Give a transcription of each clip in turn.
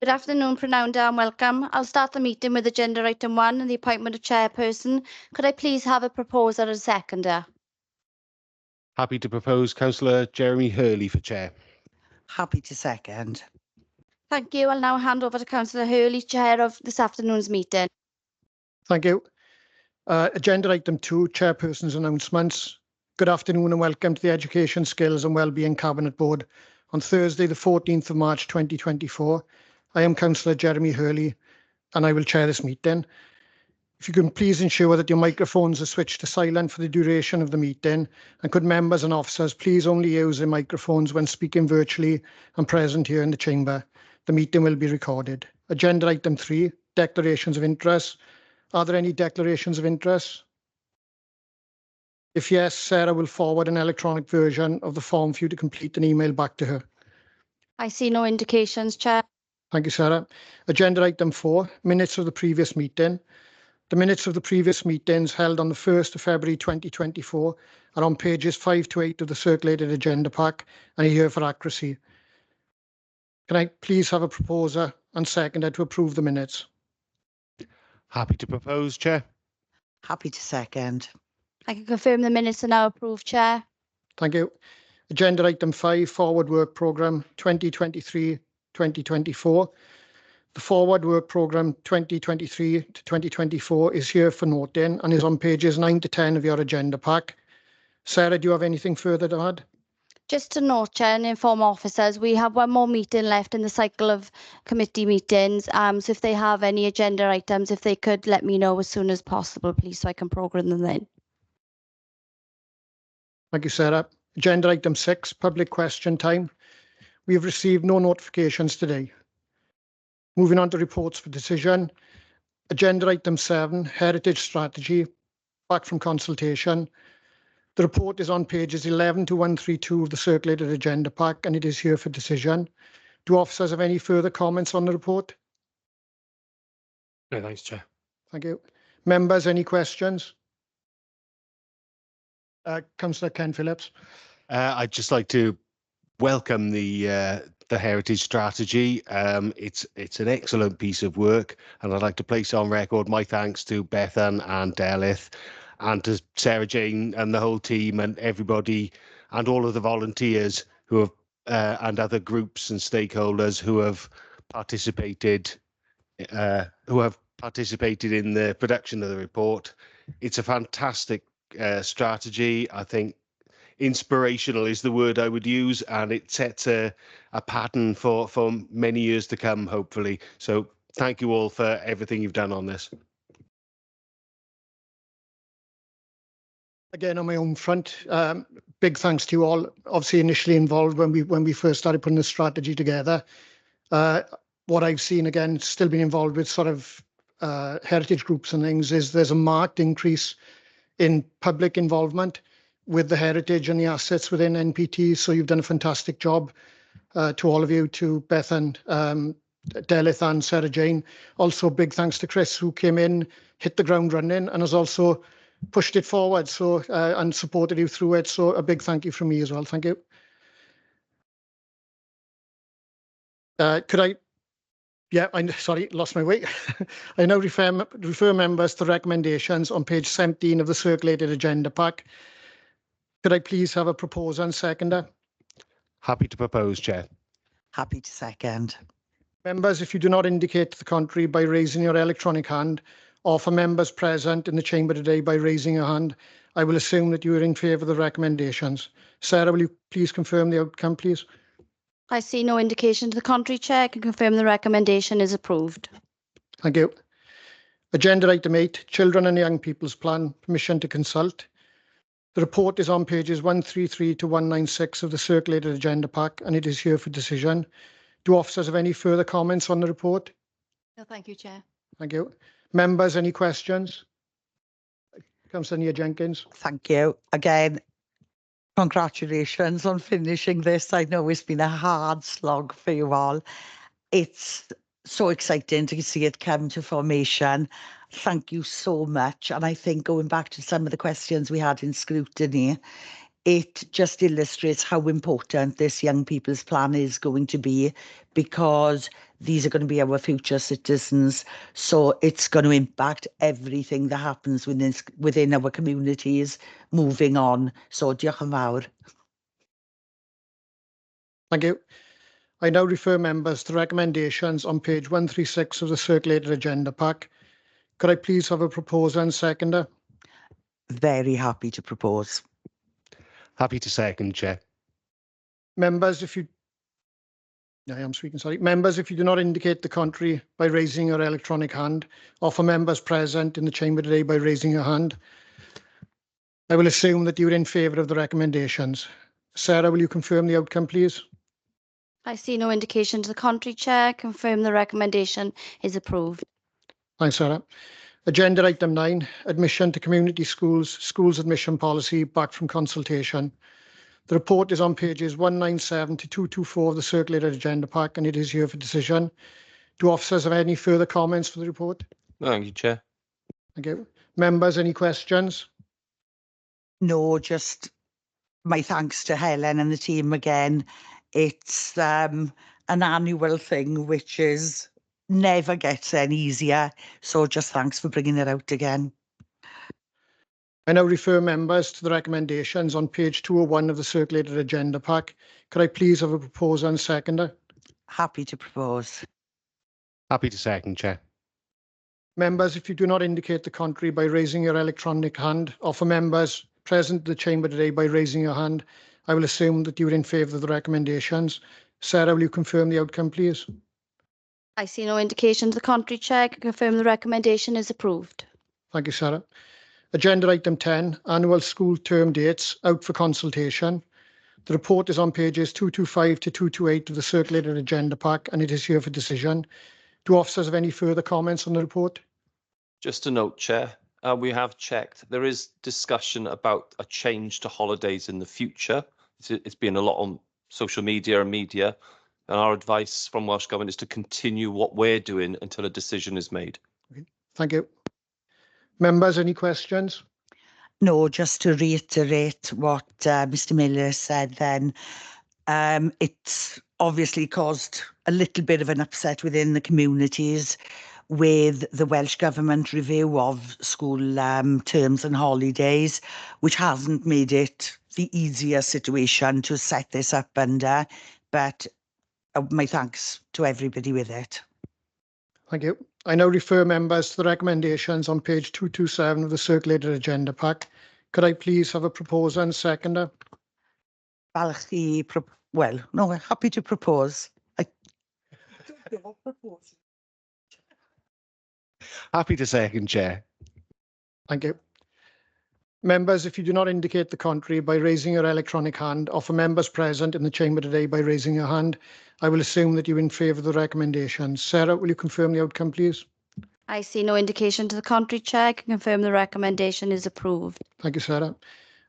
Good afternoon, Prananda, and welcome. I'll start the meeting with agenda item 1 and the appointment of chairperson. Could I please have a proposer and a seconder? Happy to propose Councillor Jeremy Hurley for chair. Happy to second. Thank you. I'll now hand over to Councillor Hurley, chair of this afternoon's meeting. Thank you. Agenda item 2, chairperson's announcements. Good afternoon and welcome to the Education, Skills and Wellbeing Cabinet Board on Thursday, the 14th of March 2024. I am Councillor Jeremy Hurley and I will chair this meeting. If you can please ensure that your microphones are switched to silent for the duration of the meeting, and could members and officers please only use their microphones when speaking virtually and present here in the chamber. The meeting will be recorded. Agenda item 3, declarations of interest. Are there any declarations of interest? If yes, Sarah will forward an electronic version of the form for you to complete and email back to her. I see no indications, Chair. Thank you, Sarah. Agenda item 4, minutes of the previous meeting. The minutes of the previous meetings held on the 1st of February 2024 are on pages 5 to 8 of the circulated agenda pack and are here for accuracy. Can I please have a proposer and seconder to approve the minutes? Happy to propose, Chair. Happy to second. I can confirm the minutes are now approved, Chair. Thank you. Agenda item 5, Forward Work Programme 2023-2024. The Forward Work Programme 2023 to 2024 is here for noting and is on pages 9 to 10 of your agenda pack. Sarah, do you have anything further to add? Just to note, Chair, and inform officers, we have one more meeting left in the cycle of committee meetings. So if they have any agenda items, if they could let me know as soon as possible, please, so I can programme them in. Thank you, Sarah. Agenda item 6, public question time. We have received no notifications today. Moving on to reports for decision. Agenda item 7, heritage strategy, back from consultation. The report is on pages 11 to 132 of the circulated agenda pack and it is here for decision. Do officers have any further comments on the report? No, thanks, Chair. Thank you. Members, any questions? Councillor Ken Phillips. I'd just like to welcome the heritage strategy. It's an excellent piece of work, and I'd like to place on record my thanks to Bethan and Neath, and to Sarah Jane and the whole team and everybody and all of the volunteers who have and other groups and stakeholders who have participated in the production of the report. It's a fantastic strategy. I think inspirational is the word I would use, and it sets a pattern for many years to come, hopefully. So thank you all for everything you've done on this. Again, on my own front, big thanks to you all. Obviously, initially involved when we first started putting the strategy together. What I've seen, again, still been involved with sort of heritage groups and things, is there's a marked increase in public involvement with the heritage and the assets within NPT. So you've done a fantastic job. To all of you, to Beth and Neath and Sarah Jane. Also, big thanks to Chris, who came in, hit the ground running, and has also pushed it forward, so and supported you through it. So a big thank you from me as well. Thank you. Could I? Yeah, sorry, lost my way. I now refer members to recommendations on page 17 of the circulated agenda pack. Could I please have a proposer and seconder? Happy to propose, Chair. Happy to second. Members, if you do not indicate to the contrary by raising your electronic hand, or for members present in the chamber today by raising your hand, I will assume that you are in favour of the recommendations. Sarah, will you please confirm the outcome, please? I see no indication to the contrary, Chair. I can confirm the recommendation is approved. Thank you. Agenda item 8, Children and Young People's Plan, permission to consult. The report is on pages 133 to 196 of the circulated agenda pack, and it is here for decision. Do officers have any further comments on the report? No, thank you, Chair. Thank you. Members, any questions? Councillor Nia Jenkins. Thank you. Again, congratulations on finishing this. I know it's been a hard slog for you all. It's so exciting to see it come to formation. Thank you so much. And I think going back to some of the questions we had in scrutiny, it just illustrates how important this young people's plan is going to be, because these are going to be our future citizens. So it's going to impact everything that happens within our communities moving on. So diolch yn fawr. Thank you. I now refer members to recommendations on page 136 of the circulated agenda pack. Could I please have a proposer and seconder? Very happy to propose. Happy to second, Chair. Members, if you... I am speaking, sorry. Members, if you do not indicate the contrary by raising your electronic hand, or for members present in the chamber today by raising your hand, I will assume that you're in favour of the recommendations. Sarah, will you confirm the outcome, please? I see no indication to the contrary, Chair. Confirm the recommendation is approved. Thanks, Sarah. Agenda item 9, admission to community schools, schools admission policy back from consultation. The report is on pages 197 to 224 of the circulated agenda pack, and it is here for decision. Do officers have any further comments for the report? No, thank you, Chair. Thank you. Members, any questions? No, just my thanks to Helen and the team again. It's an annual thing which is never gets any easier. So just thanks for bringing it out again. I now refer members to the recommendations on page 201 of the circulated agenda pack. Could I please have a proposer and seconder? Happy to propose. Happy to second, Chair. Members, if you do not indicate the contrary by raising your electronic hand, or for members present in the chamber today by raising your hand, I will assume that you are in favour of the recommendations. Sarah, will you confirm the outcome, please? I see no indication to the contrary, Chair. Confirm the recommendation is approved. Thank you, Sarah. Agenda item 10, annual school term dates out for consultation. The report is on pages 225 to 228 of the circulated agenda pack, and it is here for decision. Do officers have any further comments on the report? Just a note, Chair. We have checked. There is discussion about a change to holidays in the future. It's been a lot on social media and media, and our advice from Welsh Government is to continue what we're doing until a decision is made. Okay. Thank you. Members, any questions? No, just to reiterate what Mr. Miller said then, it's obviously caused a little bit of an upset within the communities with the Welsh Government review of school terms and holidays, which hasn't made it the easier situation to set this up under, but my thanks to everybody with it. Thank you. I now refer members to the recommendations on page 227 of the circulated agenda pack. Could I please have a proposer and seconder? Happy to propose. Happy to second, Chair. Thank you. Members, if you do not indicate the contrary by raising your electronic hand, or for members present in the chamber today by raising your hand, I will assume that you're in favour of the recommendations. Sarah, will you confirm the outcome, please? I see no indication to the contrary, Chair. Confirm the recommendation is approved. Thank you, Sarah.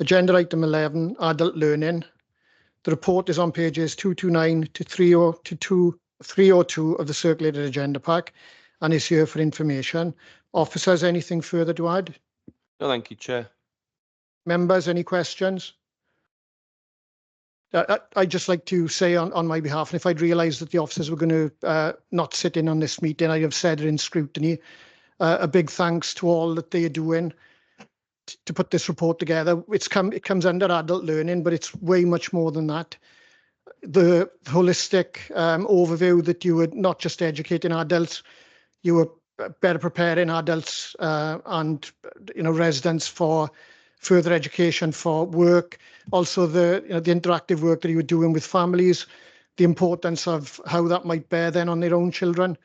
Agenda item 11, adult learning. The report is on pages 229 to 302 of the circulated agenda pack and is here for information. Officers, anything further to add? No, thank you, Chair. Members, any questions? I'd just like to say on my behalf, and if I'd realised that the officers were going to not sit in on this meeting, I'd have said it in scrutiny. A big thanks to all that they are doing to put this report together. It comes under adult learning, but it's way much more than that. The holistic overview that you were not just educating adults, you were better preparing adults and residents for further education, for work, also the interactive work that you were doing with families, the importance of how that might bear then on their own children.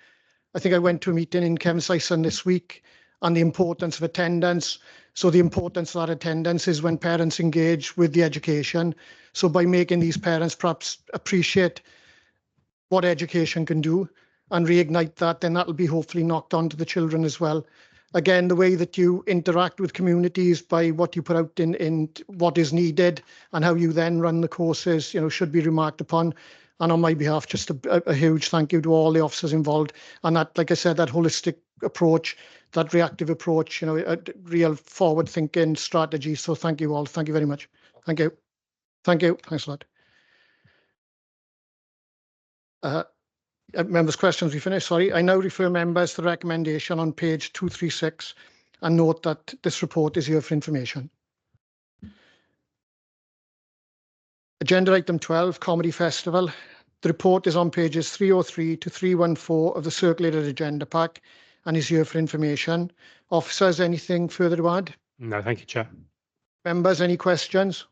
I think I went to a meeting in Kevin this week, and the importance of attendance. So the importance of that attendance is when parents engage with the education. So by making these parents perhaps appreciate what education can do and reignite that, then that'll be hopefully knocked on to the children as well. Again, the way that you interact with communities by what you put out in what is needed and how you then run the courses, should be remarked upon. And on my behalf, just a huge thank you to all the officers involved. And that, like I said, that holistic approach, that reactive approach, a real forward thinking strategy. So thank you all. Thank you very much. Thank you. Thank you. Thanks a lot. Members' questions, we finished. Sorry. I now refer members to the recommendation on page 236 and note that this report is here for information. Agenda item 12, Comedy Festival. The report is on pages 303 to 314 of the circulated agenda pack and is here for information. Officers, anything further to add? No, thank you, Chair. Members, any questions?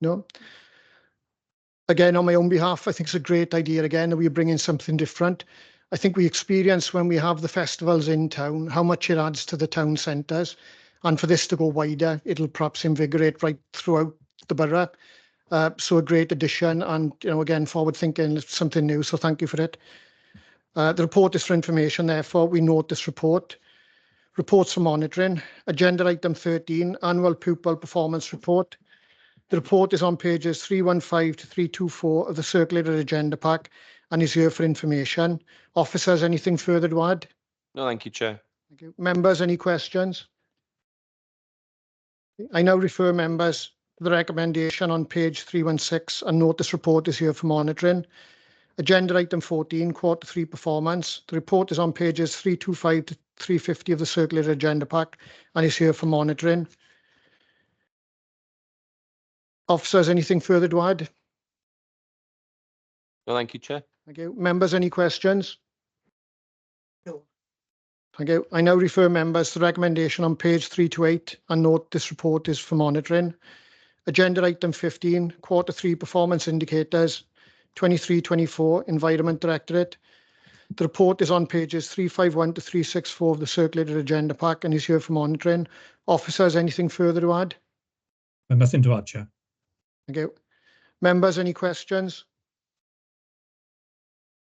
No? Again, on my own behalf, I think it's a great idea again that we bring in something different. I think we experience when we have the festivals in town, how much it adds to the town centres. And for this to go wider, it'll perhaps invigorate right throughout the borough. So a great addition and, again, forward thinking, something new. So thank you for it. The report is for information. Therefore, we note this report. Reports for monitoring. Agenda item 13, Annual Pupil Performance Report. The report is on pages 315 to 324 of the circulated agenda pack and is here for information. Officers, anything further to add? No, thank you, Chair. Thank you. Members, any questions? I now refer members to the recommendation on page 316 and note this report is here for monitoring. Agenda item 14, quarter 3 performance. The report is on pages 325 to 350 of the circulated agenda pack and is here for monitoring. Officers, anything further to add? No, thank you, Chair. Thank you. Members, any questions? No. Thank you. I now refer members to the recommendation on page 328 and note this report is for monitoring. Agenda item 15, quarter 3 performance indicators, 23-24 Environment Directorate. The report is on pages 351 to 364 of the circulated agenda pack and is here for monitoring. Officers, anything further to add? Nothing to add, Chair. Thank you. Members, any questions?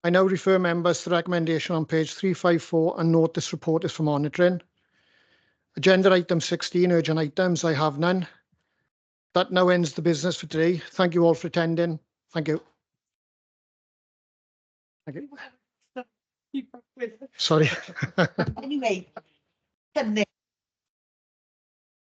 I now refer members to the recommendation on page 354 and note this report is for monitoring. Agenda item 16, urgent items, I have none. That now ends the business for today. Thank you all for attending. Thank you. Thank you. Sorry. Anyway,